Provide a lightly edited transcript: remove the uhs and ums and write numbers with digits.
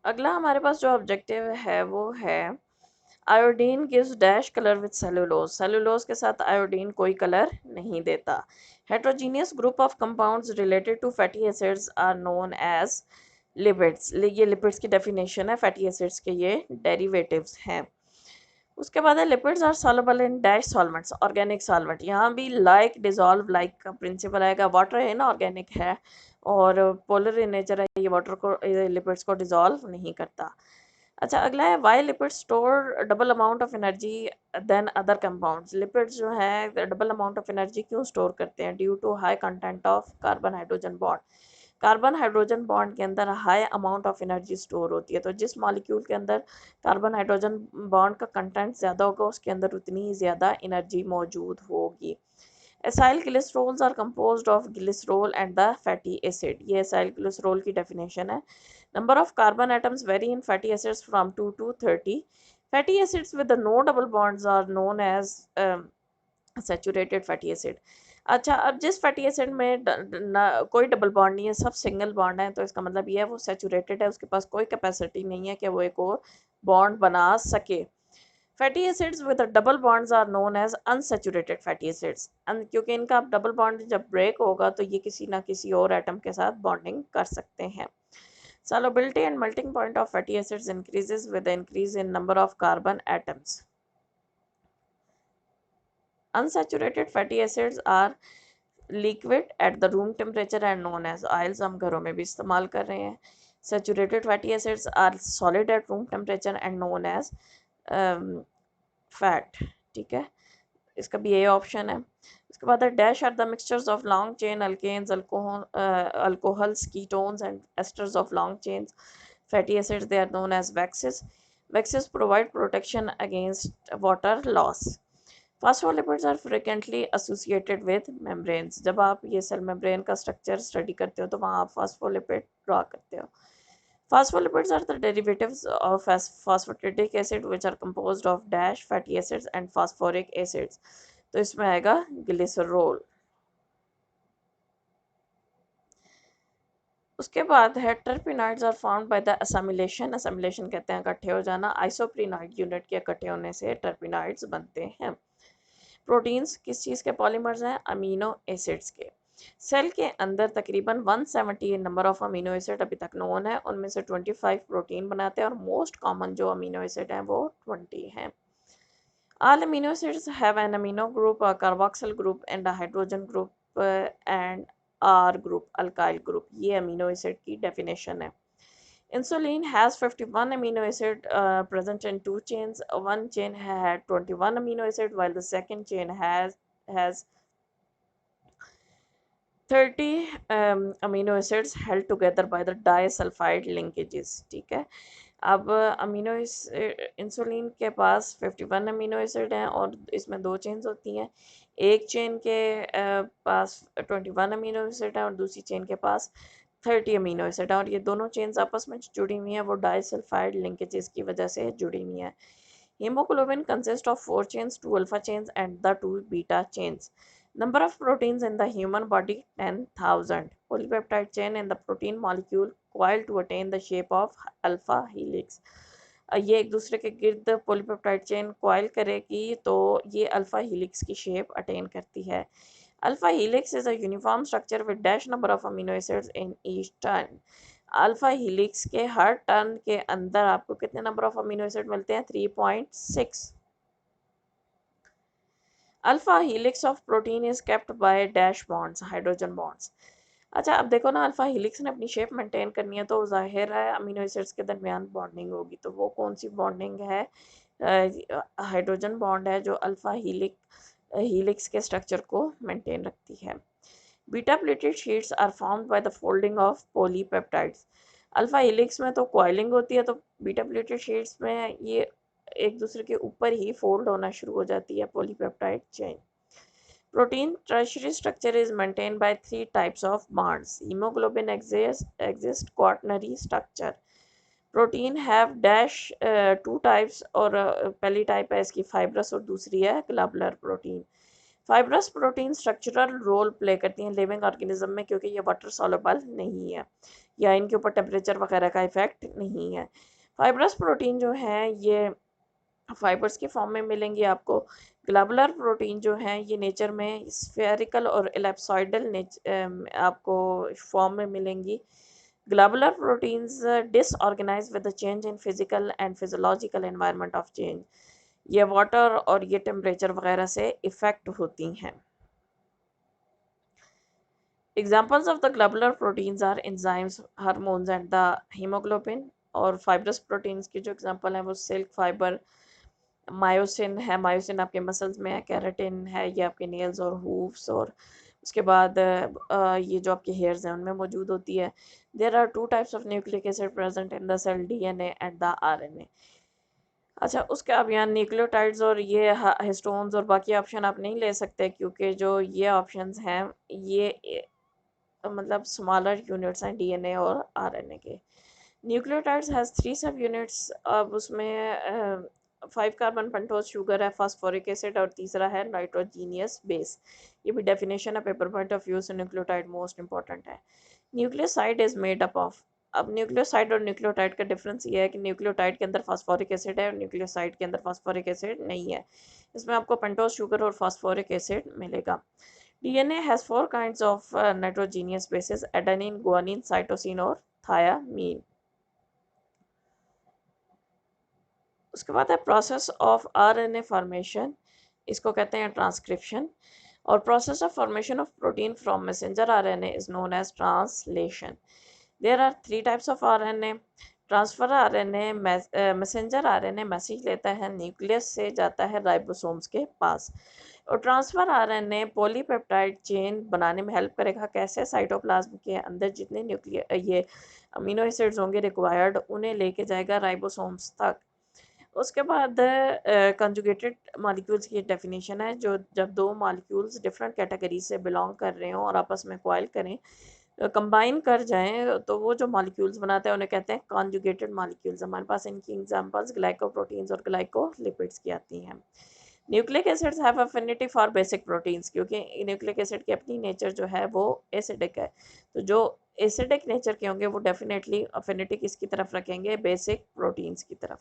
अगला हमारे पास जो ऑब्जेक्टिव है वो है iodine gives dash colour with cellulose. Cellulose के साथ आयोडीन कोई कलर नहीं देता। Heterogeneous group of compounds related to fatty acids are known as lipids. ये लिपिड्स की डेफिनेशन है, फैटी एसिड्स के ये डेरिवेटिव्स हैं। उसके बाद है lipids are soluble in dash solvents, organic solvent. यहाँ भी लाइक डिजॉल्व लाइक का प्रिंसिपल आएगा। वाटर है ना, ऑर्गेनिक है और पोलर इन नेचर है, ये वाटर को लिपिड्स को डिजॉल्व नहीं करता। अच्छा, अगला है why lipid store double amount of energy than other compounds. Lipids जो है डबल अमाउंट ऑफ एनर्जी क्यों स्टोर करते हैं? Due to high content of carbon hydrogen bond. Carbon hydrogen bond के अंदर high amount of energy store होती है, तो जिस मॉलिक्यूल के अंदर कार्बन हाइड्रोजन बॉन्ड का कंटेंट ज़्यादा होगा उसके अंदर उतनी ही ज़्यादा एनर्जी मौजूद होगी। Acyl glycerols are composed of glycerol and the fatty acid. ये एसाइल ग्लिसरोल की डेफिनेशन है। Number of carbon atoms vary in fatty acids from 2 to 30। Fatty acids with no double bonds are known as saturated fatty acid. अच्छा, अब जिस fatty acid में कोई double bond नहीं है, सब सिंगल बॉन्ड है, तो इसका मतलब ये है वो सैचुरेटेड है, उसके पास कोई कैपेसिटी नहीं है कि वो एक और बॉन्ड बना सके। Fatty acids with double bonds are known as unsaturated fatty acids. क्योंकि इनका डबल बॉन्ड जब ब्रेक होगा तो ये किसी ना किसी और एटम के साथ बॉन्डिंग कर सकते हैं। Solubility and melting point of fatty acids increases with the increase in number of carbon atoms. Unsaturated fatty acids are liquid at the room temperature and known as oils। हम घरों में भी इस्तेमाल कर रहे हैं। Saturated fatty acids are solid at room temperature and known as fat। ठीक है, इसका भी ये ऑप्शन है। उसके बाद है dash are the mixtures of long chain alkanes alcohols ketones and esters of long chains fatty acids. They are known as waxes. Waxes provide protection against water loss. Phospholipids are frequently associated with membranes. जब आप ये cell membrane का structure study करते हो तो वहाँ आप phospholipid draw करते हो। Phospholipids are the derivatives of phosphatidic acid which are composed of dash fatty acids and phosphoric acids। तो इसमें आएगा ग्लिसरॉल। उसके बाद है terpenoids are formed by the assimilation. Assimilation कहते हैं इकट्ठे हो जाना। आइसोप्रीनॉइड यूनिट के इकट्ठे होने से टर्पिनॉइड्स बनते हैं। प्रोटीन्स किस चीज़ के पॉलीमर्स हैं? अमीनो एसिड्स के। सेल के अंदर तकरीबन 170 नंबर ऑफ अमीनो एसिड अभी तक नोन है, उनमें से 25 प्रोटीन बनाते हैं और मोस्ट कॉमन जो अमीनो एसिड हैं वो 20 हैं। All amino acids have an amino group, a carboxyl group and a hydrogen group and R group, alkyl group। ये amino acid की definition है। Insulin has 51 amino acid present in two chains. One chain had 21 amino acid while the second chain has 30 amino acids held together by the disulfide linkages। ठीक है, अब amino insulin के पास 51 amino acid हैं और इसमें दो chains होती हैं। एक चेन के पास 21 अमीनो एसिड है और दूसरी चेन के पास 30 अमीनो एसिड है, और ये दोनों चेन्स आपस में जुड़ी हुई हैं, वो डाइसल्फाइड लिंकेजेस की वजह से जुड़ी हुई हैं। Haemoglobin consist of 4 chains, 2 alpha chains and the 2 beta chains। Number of proteins in the human body 10,000। Polypeptide chain in the protein molecule coiled to attain the shape of alpha helix। ये एक दूसरे के गिर्द polypeptide chain coil करेगी तो ये alpha helix की shape attain करती है। Alpha helix is a uniform structure with dash number of amino acids in each turn. Alpha helix के हर टर्न के अंदर आपको कितने नंबर ऑफ अमीनो एसिड मिलते हैं? 3.6। Alpha helix of protein is kept by dash bonds, hydrogen bonds. अच्छा, अब देखो ना, अल्फा हीलिक्स ने अपनी शेप मेंटेन करनी है तो जाहिर है अमीनो एसिड्स के दरमियान बॉन्डिंग होगी, तो वो कौन सी बॉन्डिंग है? हाइड्रोजन बॉन्ड है जो अल्फा हीलिक्स के स्ट्रक्चर को मेंटेन रखती है। Beta pleated sheets are formed by the folding of polypeptides. Alpha helix में तो कॉइलिंग होती है, तो बीटा प्लेटेड शीट्स में ये एक दूसरे के ऊपर ही फोल्ड होना शुरू हो जाती है polypeptide chain. Protein tertiary structure is maintained by 3 types of bonds। hemoglobin exist quaternary structure। Protein have dash 2 types, और पहली टाइप है इसकी फाइब्रस और दूसरी है globular protein. Fibrous protein structural role play करती हैं लिविंग ऑर्गेनिज्म में क्योंकि ये वाटर सॉल्युबल नहीं है। या इनके ऊपर टेम्परेचर वगैरह का इफेक्ट नहीं है। फाइब्रस प्रोटीन जो है ये फाइबर्स के फॉर्म में मिलेंगी आपको। ग्लोबुलर प्रोटीन जो है ये नेचर में स्फेरिकल और एलिप्सॉइडल आपको फॉर्म में मिलेंगी। Globular proteins disorganise with the change in physical and physiological environment of change, ये वाटर और ये टेम्परेचर वगैरह से इफेक्ट होती हैं। Examples of the globular proteins are enzymes, hormones and the hemoglobin। और fibrous proteins की जो example है वो silk fiber, मायोसिन है, मायोसिन आपके मसल्स में है, केराटिन है ये आपके नेल्स और हूफ्स, और उसके बाद ये जो आपके हेयर्स हैं उनमें मौजूद होती है। There are two types of nucleic acid present in the cell, DNA and the RNA. अच्छा, उसके अब यहाँ न्यूक्लियोटाइड्स और ये हिस्टोन्स और बाकी ऑप्शन आप नहीं ले सकते, क्योंकि जो ये ऑप्शंस हैं ये मतलब स्मॉलर यूनिट्स हैं डीएनए और आरएनए के। न्यूक्लियोटाइड्स हैज़ 3 सब यूनिट्स। अब उसमें 5 कार्बन पेंटोज शुगर है, फास्फोरिक एसिड, और तीसरा है नाइट्रोजीनियस बेस। ये भी डेफिनेशन है पेपर पॉइंट ऑफ व्यू से, न्यूक्लियोटाइड मोस्ट इंपॉर्टेंट है। Nucleoside is made up of. अब न्यूक्लियोसाइड और न्यूक्लियोटाइड का डिफरेंस ये है कि न्यूक्लियोटाइड के अंदर फास्फोरिक एसिड है और न्यूक्लियोसाइड के अंदर फास्फोरिक एसिड नहीं है। इसमें आपको पेंटोज शुगर और फास्फोरिक एसिड मिलेगा। DNA has 4 kinds of nitrogenous bases: adenine, guanine, cytosine और thiamine। उसके बाद है प्रोसेस ऑफ आरएनए फॉर्मेशन, इसको कहते हैं ट्रांसक्रिप्शन। और process of formation of protein from messenger RNA is known as translation. There are 3 types of RNA. Transfer RNA, messenger RNA message लेता है न्यूक्लियस से, जाता है राइबोसोम्स के पास। और ट्रांसफर आरएनए पॉलीपेप्टाइड चेन बनाने में हेल्प करेगा। कैसे? साइटोप्लाज्म के अंदर जितने न्यूक्लियर ये अमीनो एसिड्स होंगे रिक्वायर्ड, उन्हें लेके जाएगा राइबोसोम्स तक। उसके बाद कंजुगेटेड मॉलिक्यूल्स की डेफिनेशन है, जो जब दो मॉलिक्यूल्स डिफरेंट कैटेगरी से बिलोंग कर रहे हों और आपस में कॉइल करें, कंबाइन कर जाएं, तो वो जो मॉलिक्यूल्स बनाते हैं उन्हें कहते हैं कॉन्जुगेटेड मॉलिक्यूल्स। हमारे पास इनकी एग्जांपल्स ग्लाइकोप्रोटीन्स और ग्लाइकोलिपिड्स की आती हैं। Nucleic acids have affinity for basic proteins, क्योंकि न्यूक्लिक एसिड की अपनी नेचर जो है वो एसिडिक है। तो जो एसिडिक नेचर के होंगे वो डेफिनेटली अफिनिटी किसकी तरफ रखेंगे? बेसिक प्रोटीन्स की तरफ।